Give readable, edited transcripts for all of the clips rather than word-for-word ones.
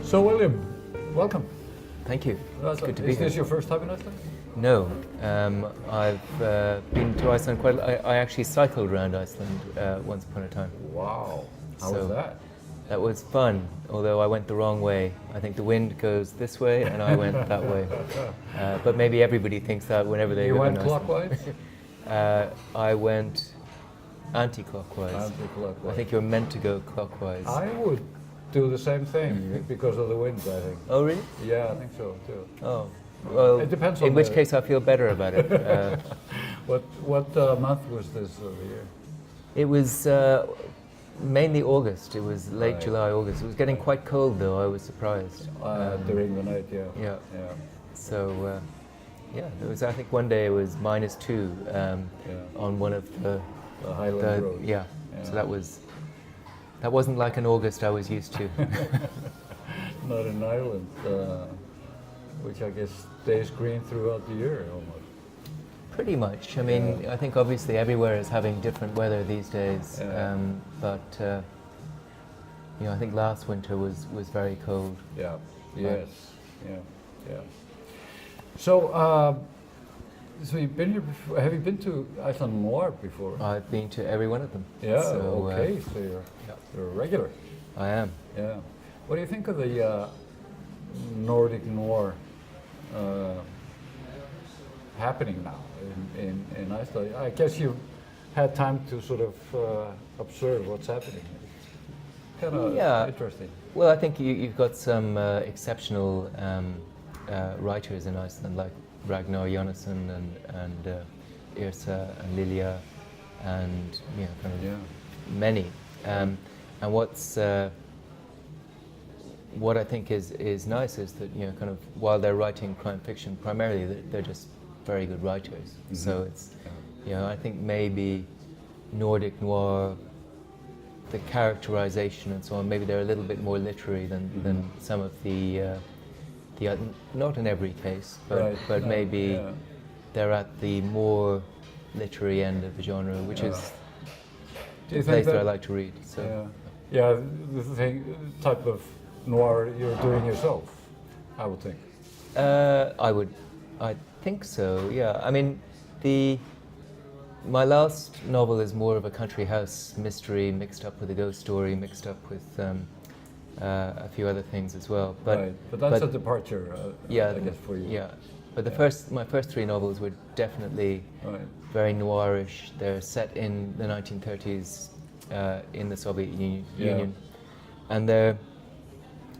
So William, welcome. Thank you. It's good to be Is here. this your first time in Iceland? No, I've been to Iceland quite. I actually cycled around Iceland once upon a time. Wow. How was that? That was fun, although I went the wrong way. I think the wind goes this way, and I went that way. But maybe everybody thinks that whenever they You go went in Iceland. clockwise? I went anti-clockwise. Anti-clockwise. I think you're meant to go clockwise. I would do the same thing because of the winds, I think. Oh, really? Yeah, I think so too. Oh, well, It depends on in which case I feel better about it. What month was this of the year? It was mainly August. It was late Right. July, August. It was getting quite cold, though. I was surprised. During the night, yeah. Yeah. Yeah. So, yeah, it was. I think one day it was -2 on one of the Highland Road. yeah. So that wasn't like an August I was used to. Not in Ireland, which I guess stays green throughout the year almost. Pretty much. I mean, I think obviously everywhere is having different weather these days. Yeah. But I think last winter was very cold. Yeah. Yes. Yeah. Yeah. So, so you've been here before. Have you been to Iceland Noir before? I've been to every one of them. Yeah. So, Okay. So you're a regular. I am. Yeah. What do you think of the Nordic Noir happening now in Iceland? I guess you've had time to sort of observe what's happening. Kind of interesting. Well, I think you've got some exceptional writers in Iceland, like Ragnar Jonasson and Yrsa and Lilia, and many. And what I think is nice is that kind of while they're writing crime fiction, primarily they're just very good writers. Mm-hmm. So it's I think maybe Nordic noir, the characterization and so on, maybe they're a little bit more literary than some of the not in every case, but maybe they're at the more literary end of the genre, which is the place that I like to read. So the type of noir you're doing yourself, I would think. I think so. Yeah. I mean, my last novel is more of a country house mystery mixed up with a ghost story, mixed up with a few other things as well. But that's a departure, I guess, for you. Yeah. But my first three novels were definitely very noirish. They're set in the 1930s in the Soviet Union. And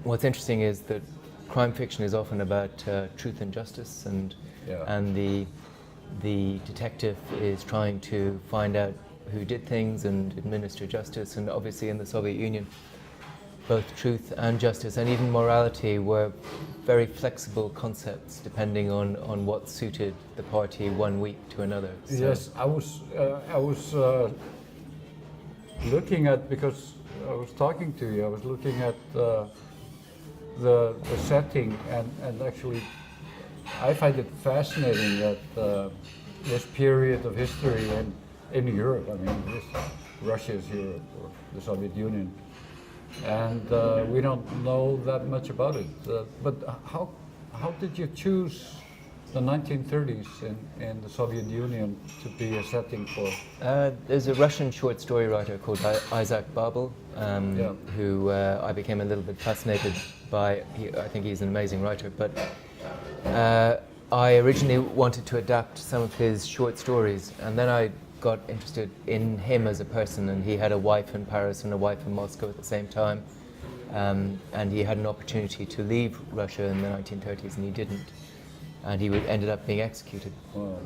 what's interesting is that crime fiction is often about truth and justice, and the detective is trying to find out who did things and administer justice. And obviously in the Soviet Union, both truth and justice and even morality were very flexible concepts depending on what suited the party one week to another. So yes, I was looking at, because I was talking to you, I was looking at the setting, and actually I find it fascinating that this period of history in Europe, I mean, Russia is Europe, or the Soviet Union, and we don't know that much about it. But how did you choose the 1930s in the Soviet Union to be a setting for? There's a Russian short story writer called Isaac Babel, who I became a little bit fascinated by. I think he's an amazing writer, but I originally wanted to adapt some of his short stories, and then I got interested in him as a person, and he had a wife in Paris and a wife in Moscow at the same time, and he had an opportunity to leave Russia in the 1930s, and he didn't, and he ended up being executed. Wow.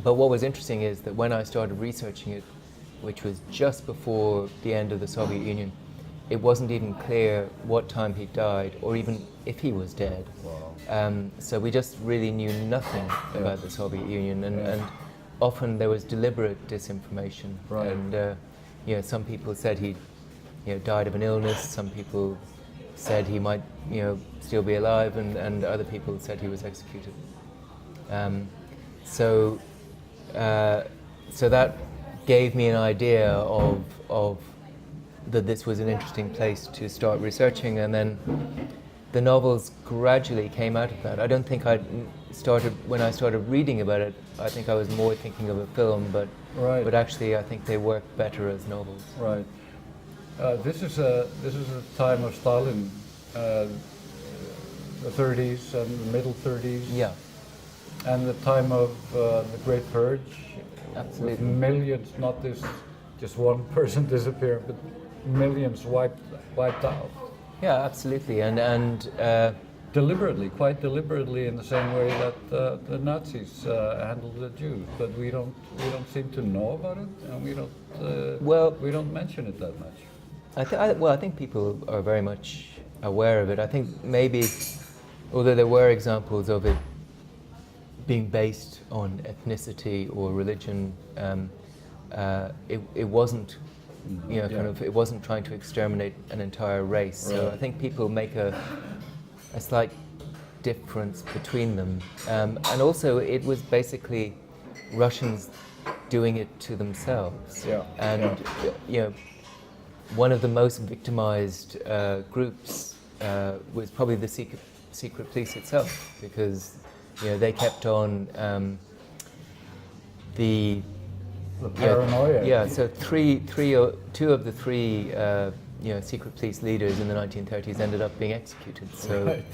But what was interesting is that when I started researching it, which was just before the end of the Soviet Union, it wasn't even clear what time he died, or even if he was dead. Wow. So we just really knew nothing about the Soviet Union, and often there was deliberate disinformation. Right. And some people said he died of an illness. Some people said he might still be alive, and other people said he was executed. So that gave me an idea of that this was an interesting place to start researching, and then the novels gradually came out of that. I don't think when I started reading about it, I think I was more thinking of a film, but Right. but actually I think they work better as novels. Right. This is a time of Stalin, the 30s and the middle 30s. Yeah, And the time of the Great Purge. absolutely. With millions, not just one person disappearing, but millions wiped out. Yeah, absolutely. And Deliberately, quite deliberately, in the same way that the Nazis handled the Jews. But we don't seem to know about it, and we don't mention it that much. I think people are very much aware of it. I think maybe, although there were examples of it being based on ethnicity or religion, it wasn't, it wasn't trying to exterminate an entire race. So Right. I think people make a slight difference between them. And also it was basically Russians doing it to themselves. Yeah. And, one of the most victimized groups was probably the secret police itself, because they kept on The paranoia. Yeah, so two of the three secret police leaders in the 1930s ended up being executed. So Right.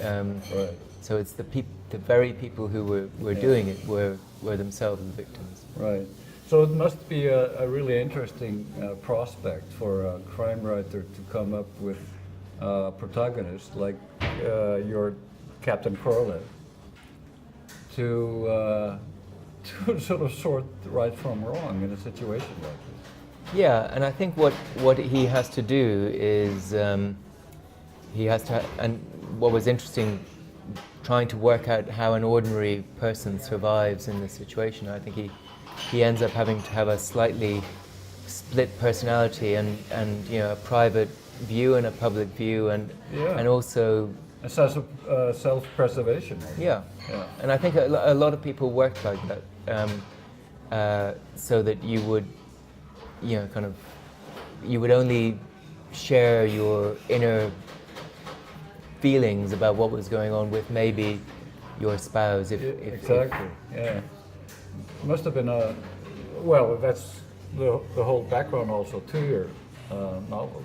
Right. so it's the very people who were doing it were themselves the victims. Right. So it must be a really interesting prospect for a crime writer to come up with a protagonist like your Captain Corlett to sort of sort right from wrong in a situation like this. Yeah, and I think what he has to do is he has to, and what was interesting, trying to work out how an ordinary person survives in this situation. I think he ends up having to have a slightly split personality and a private view and a public view, and also a sense of self-preservation. Maybe. yeah. And I think a lot of people worked like that, so that you would you would only share your inner feelings about what was going on with maybe your spouse. If exactly. Yeah. Must have been well, that's the whole background also to your novel.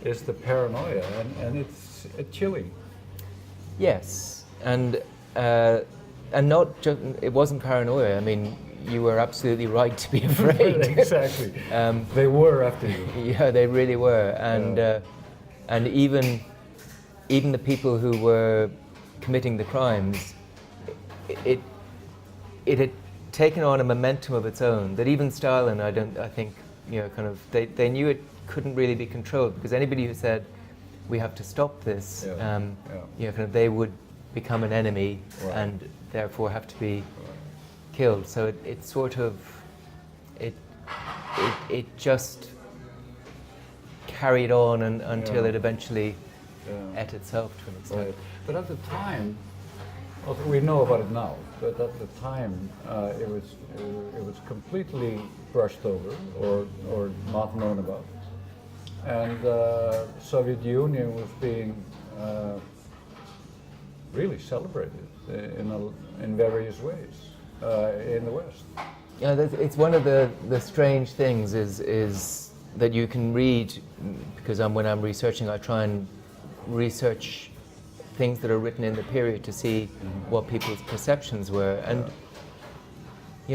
It's the paranoia, and it's chilling. Yes, and not just, it wasn't paranoia. I mean, you were absolutely right to be afraid. Exactly. They were after you. Yeah, they really were, and even the people who were committing the crimes, it had taken on a momentum of its own that even Stalin, I think, they knew it couldn't really be controlled, because anybody who said we have to stop this, they would become an enemy and therefore have to be killed. So it sort of it just carried on until it eventually ate itself to an extent. Right. But at the time, also we know about it now, but at the time it was completely brushed over or not known about, and Soviet Union was being really celebrated in various ways in the West. Yeah, it's one of the strange things is that you can read, because when I'm researching, I try and research things that are written in the period to see what people's perceptions were. And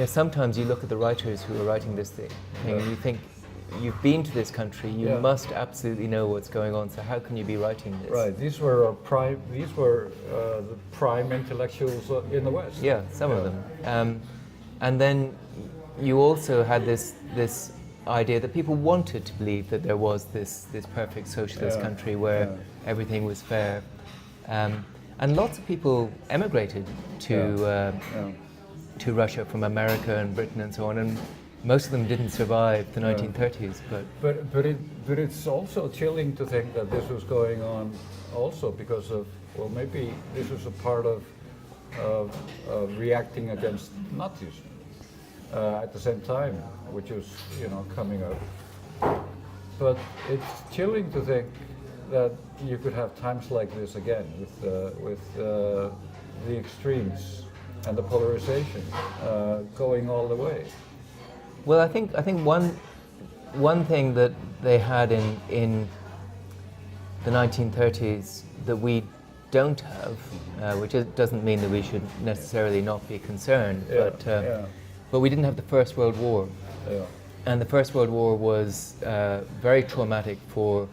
sometimes you look at the writers who are writing this thing and you think, you've been to this country, you must absolutely know what's going on, so how can you be writing this? Right, these were the prime intellectuals in the West. Yeah, some of them. And then you also had this idea that people wanted to believe that there was this perfect socialist country where everything was fair. And lots of people emigrated to Russia from America and Britain and so on, and most of them didn't survive the 1930s. But it's also chilling to think that this was going on also because of, well, maybe this was a part of reacting against Nazism at the same time, which was coming up. But it's chilling to think that you could have times like this again with the extremes and the polarization going all the way? Well, I think one thing that they had in the 1930s that we don't have, which doesn't mean that we should necessarily not be concerned, but we didn't have the First World War. Yeah. And the First World War was very traumatic for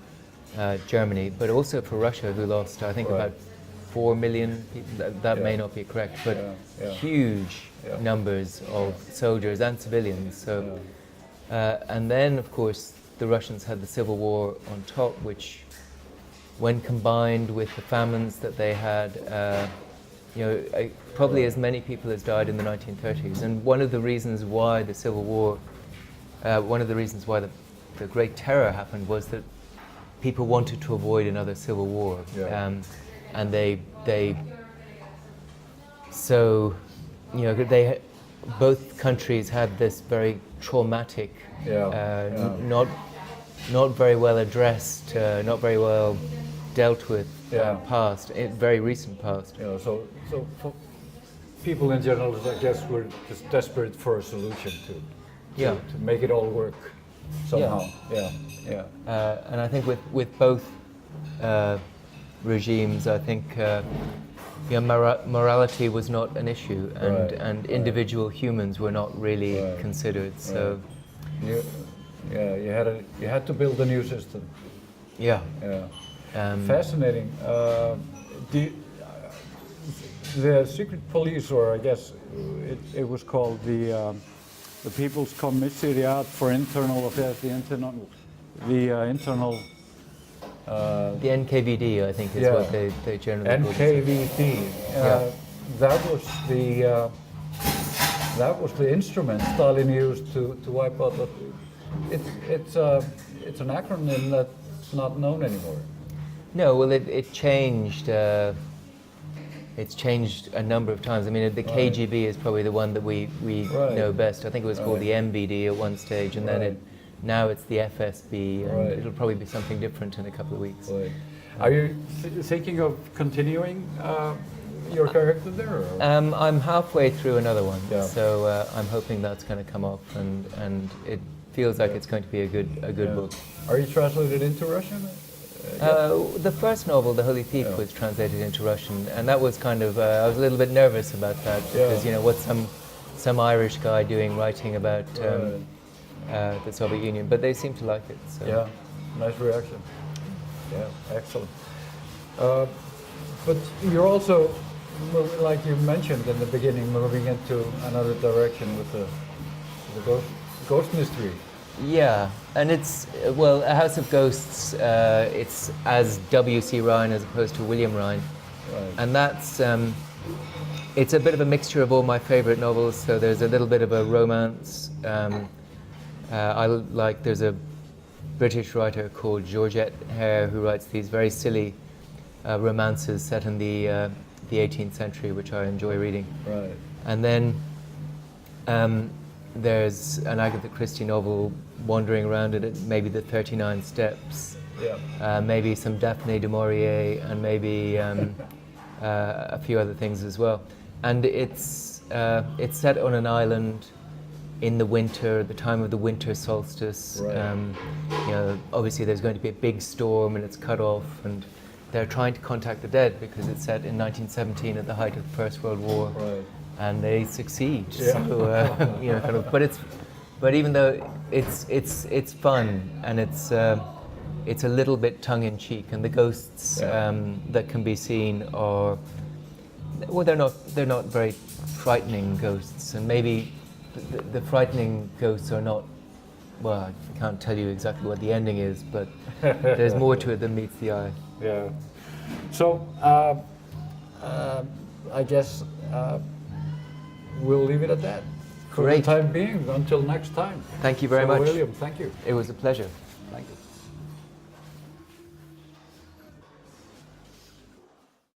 Germany, but also for Russia, who lost, I think, about 4 million people. That may not be correct, but huge numbers of soldiers and civilians. So, and then, of course, the Russians had the Civil War on top, which, when combined with the famines that they had, probably as many people as died in the 1930s. And one of the reasons why the Civil War, one of the reasons why the Great Terror happened was that people wanted to avoid another civil war. And both countries had this very traumatic, not very well addressed, not very well dealt with past, very recent past. So for people in general, I guess, were just desperate for a solution to make it all work somehow. And I think with both regimes, I think morality was not an issue, and individual humans were not really considered. So you had to build a new system. Fascinating. The secret police, or I guess it was called the People's Commissariat for Internal Affairs, the NKVD, I think, is what they generally call it. NKVD. That was the instrument Stalin used to wipe out the. It's an acronym that's not known anymore. No, well, it changed. It's changed a number of times. I mean, the KGB is probably the one that we know best. I think it was called the MBD at one stage, and then now it's the FSB, and it'll probably be something different in a couple of weeks. Are you thinking of continuing your character there? Or? I'm halfway through another one, so I'm hoping that's going to come off, and it feels like it's going to be a good book. Are you translated into Russian? The first novel, The Holy Thief, was translated into Russian, and that was kind of, I was a little bit nervous about that, because, what's some Irish guy writing about the Soviet Union, but they seem to like it. So. Yeah, nice reaction. Yeah, excellent. But you're also, like you mentioned in the beginning, moving into another direction with the ghost mystery. Yeah, and it's, well, A House of Ghosts, it's as W.C. Ryan as opposed to William Ryan. And that's, it's a bit of a mixture of all my favorite novels, so there's a little bit of a romance. There's a British writer called Georgette Hare who writes these very silly romances set in the 18th century, which I enjoy reading. And then there's an Agatha Christie novel wandering around in it, maybe the 39 Steps, maybe some Daphne du Maurier, and maybe a few other things as well. And it's set on an island in the winter, at the time of the winter solstice. Obviously there's going to be a big storm and it's cut off, and they're trying to contact the dead because it's set in 1917 at the height of the First World War. And they succeed. So, but even though it's fun, and it's a little bit tongue-in-cheek, and the ghosts that can be seen are, well, they're not very frightening ghosts, and maybe the frightening ghosts are not. Well, I can't tell you exactly what the ending is, but there's more to it than meets the eye. Yeah. So I guess. We'll leave it at that for the time being. Until next time. Thank you very much. William, thank you. It was a pleasure. Thank you.